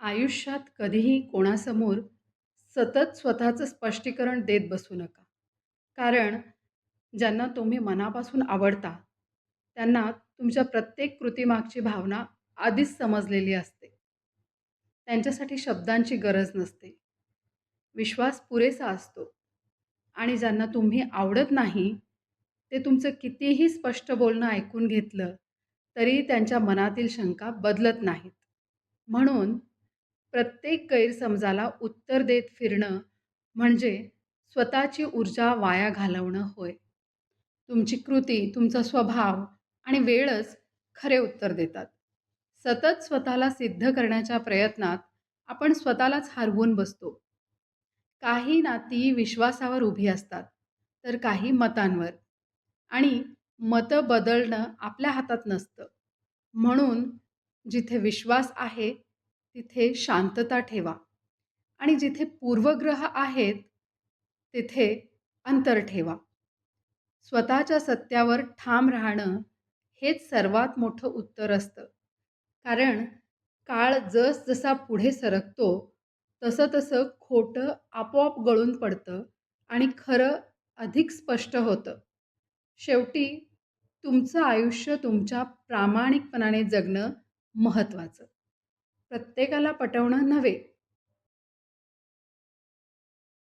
आयुष्यात कधीही कोणासमोर सतत स्वतःचं स्पष्टीकरण देत बसू नका. कारण ज्यांना तुम्ही मनापासून आवडता, त्यांना तुमच्या प्रत्येक कृतीमागची भावना आधीच समजलेली असते. त्यांच्यासाठी शब्दांची गरज नसते. विश्वास पुरेसा असतो आणि ज्यांना तुम्ही आवडत नाही, ते तुमचं कितीही स्पष्ट बोलणं ऐकून घेतलं, तरी त्यांच्या मनातील शंका बदलत नाहीत. म्हणून प्रत्येक गैरसमजाला उत्तर देत फिरणं म्हणजे स्वतःची ऊर्जा वाया घालवणं होय. तुमची कृती, तुमचा स्वभाव आणि वेळच खरे उत्तर देतात. सतत स्वतःला सिद्ध करण्याच्या प्रयत्नात आपण स्वतःलाच हरवून बसतो. काही नाती विश्वासावर उभी असतात, तर काही मतांवर. आणि मतं बदलणं आपल्या हातात नसतं. म्हणून जिथे विश्वास आहे, तिथे शांतता ठेवा आणि जिथे पूर्वग्रह आहेत, तिथे अंतर ठेवा. स्वतःच्या सत्यावर ठाम राहणं हेच सर्वात मोठं उत्तर असतं. कारण काळ जसजसा पुढे सरकतो, तसं-तसं खोटं आपोआप गळून पडतं आणि खरं अधिक स्पष्ट होतं. शेवटी तुमचं आयुष्य तुमच्या प्रामाणिकपणाने जगणं महत्त्वाचं. प्रत्येकाला पटवणं नव्हे,